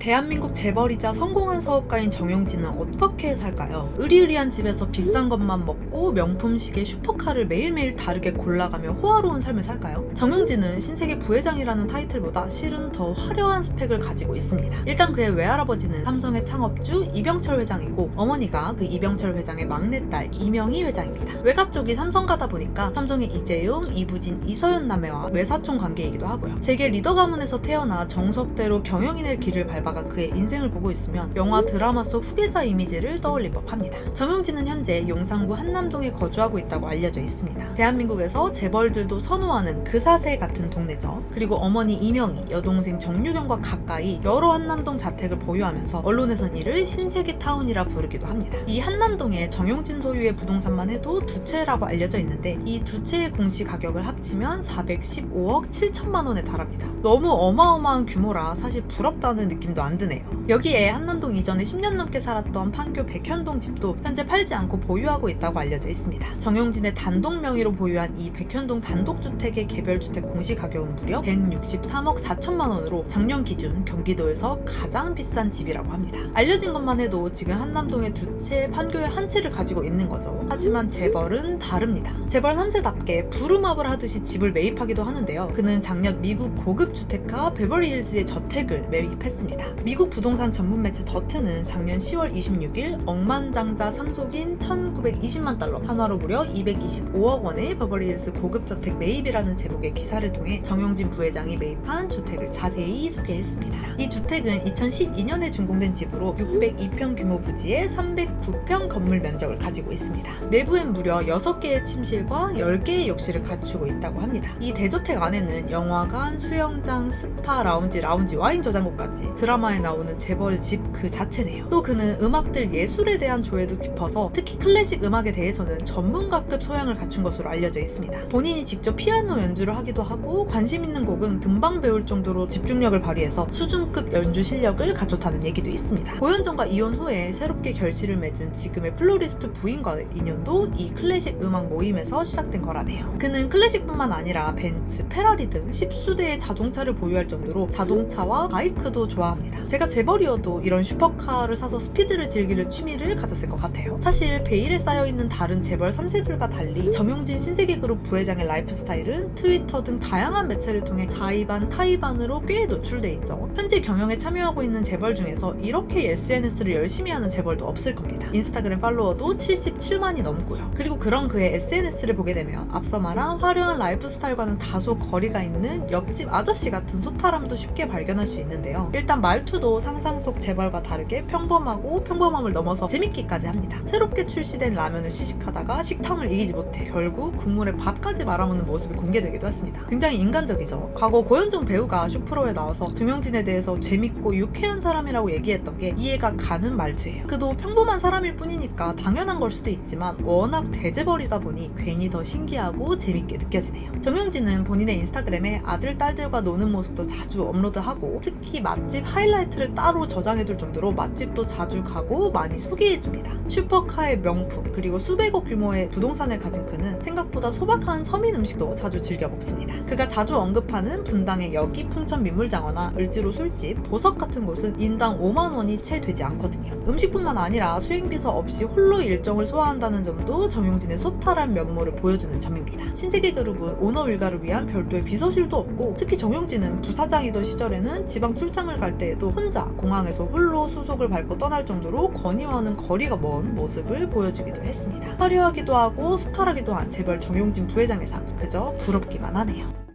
대한민국 재벌이자 성공한 사업가인 정용진은 어떻게 살까요? 으리으리한 집에서 비싼 것만 먹고 명품 시계 슈퍼카를 매일매일 다르게 골라가며 호화로운 삶을 살까요? 정용진은 신세계 부회장이라는 타이틀보다 실은 더 화려한 스펙을 가지고 있습니다. 일단 그의 외할아버지는 삼성의 창업주 이병철 회장이고 어머니가 그 이병철 회장의 막내딸 이명희 회장입니다. 외가 쪽이 삼성가다 보니까 삼성의 이재용, 이부진, 이서연 남매와 외사촌 관계이기도 하고요. 재계 리더 가문에서 태어나 정석대로 경영인의 길을 밟아간 그의 인생을 보고 있으면 영화 드라마 속 후계자 이미지를 떠올릴 법합니다. 정용진은 현재 용산구 한남동에 거주하고 있다고 알려져 있습니다. 대한민국에서 재벌들도 선호하는 그 사세 같은 동네죠. 그리고 어머니 이명희, 여동생 정유경과 가까이 여러 한남동 자택을 보유하면서 언론에선 이를 신세계 타운이라 부르기도 합니다. 이 한남동에 정용진 소유의 부동산만 해도 두 채라고 알려져 있는데 이 두 채의 공시 가격을 합치면 415억 7천만 원에 달합니다. 너무 어마어마한 규모라 사실 부럽다는 느낌도 안 드네요. 여기에 한남동 이전에 10년 넘게 살았던 판교 백현동 집도 현재 팔지 않고 보유하고 있다고 알려져 있습니다. 정용진의 단독 명의로 보유한 이 백현동 단독주택의 개별주택 공시 가격은 무려 163억 4천만 원으로 작년 기준 경기도에서 가장 비싼 집이라고 합니다. 알려진 것만 해도 지금 한남동에 두 채, 판교에 한 채를 가지고 있는 거죠. 하지만 재벌은 다릅니다. 재벌 3세답게 부루마블 하듯이 집을 매입하기도 하는데요. 그는 작년 미국 고급 주택가 베버리힐즈의 저택을 매입했습니다. 미국 부동산 전문 매체 더트는 작년 10월 26일 억만장자 상속인 1920만 달러, 한화로 무려 225억 원의 베버리힐즈 고급 저택 매입이라는 제목의 기사를 통해 정용진 부회장이 매입한 주택을 자세히 소개했습니다. 이 주택은 2012년에 준공된 집으로 602평 규모 부지에 309평 건물 면적을 가지고 있습니다. 내부엔 무려 6개의 침실과 10개의 욕실을 갖추고 있다고 합니다. 이 대저택 안에는 영화관, 수영장, 스파, 라운지, 와인 저장고까지 드라마에 나오는 재벌 집 그 자체네요. 또 그는 음악들 예술에 대한 조예도 깊어서 특히 클래식 음악에 대해서는 전문가급 소양을 갖춘 것으로 알려져 있습니다. 본인이 직접 피아노 연주를 하기도 하고 관심 있는 곡은 금방 배울 정도로 집중력을 발휘해서 수준급 연주 실력을 갖췄다는 얘기도 있습니다. 고현정과 이혼 후에 새롭게 결실을 맺은 지금의 플로리스트 부인과의 인연도 이 클래식 음악 모임에서 시작된 거라네요. 그는 클래식뿐만 아니라 벤츠, 페라리 등 10수대의 자동차를 보유할 정도로 자동차와 바이크도 좋아합니다. 제가 재벌이어도 이런 슈퍼카를 사서 스피드를 즐기는 취미를 가졌을 것 같아요. 사실 베일에 쌓여있는 다른 재벌 3세들과 달리 정용진 신세계그룹 부회장의 라이프 스타일은 트위터 등 다양한 매체를 통해 자의반, 타의반으로 꽤 노출돼 있죠. 현재 경영에 참여하고 있는 재벌 중에서 이렇게 SNS를 열심히 하는 재벌도 없을 겁니다. 인스타그램 팔로워도 77만이 넘고요. 그리고 그런 그의 SNS를 보게 되면 앞서 말한 화려한 라이프 스타일과는 다소 거리가 있는 옆집 아저씨 같은 소탈함도 쉽게 발견할 수 있는데요. 일단 말투도 상상 속 재벌과 다르게 평범하고 평범함을 넘어서 재밌기까지 합니다. 새롭게 출시된 라면을 시식하다가 식탐을 이기지 못해 결국 국물에 밥까지 말아먹는 모습이 공개되기도 했습니다. 굉장히 인간적이죠. 과거 고현정 배우가 쇼프로에 나와서 정용진에 대해서 재밌고 유쾌한 사람이라고 얘기했던 게 이해가 가는 말투예요. 그도 평범한 사람일 뿐이니까 당연한 걸 수도 있지만 워낙 대재벌이다 보니 괜히 더 신기하고 재밌게 느껴지네요. 정용진은 본인의 인스타그램에 아들, 딸들과 노는 모습도 자주 업로드하고 특히 맛집 하이라이트를 따로 저장해둘 정도로 맛집도 자주 가고 많이 소개해줍니다. 슈퍼카의 명품 그리고 수백억 규모의 부동산을 가진 그는 생각보다 소박한 서민 음식도 자주 즐겨 먹습니다. 그가 자주 언급하는 분당의 여기 풍천 민물장어나 을지로 술집, 보석 같은 곳은 인당 5만 원이 채 되지 않거든요. 음식뿐만 아니라 수행비서 없이 홀로 일정을 소화한다는 점도 정용진의 소탈한 면모를 보여주는 점입니다. 신세계그룹은 오너 일가를 위한 별도의 비서실도 없고 특히 정용진은 부사장이던 시절에는 지방 출장을 갈 때에도 혼자 공항에서 홀로 수속을 밟고 떠날 정도로 건의와는 거리가 먼 모습을 보여주기도 했습니다. 화려하기도 하고 소탈하기도 한 재벌 정용진 부회장의 삶 그저 부럽기만 하네요.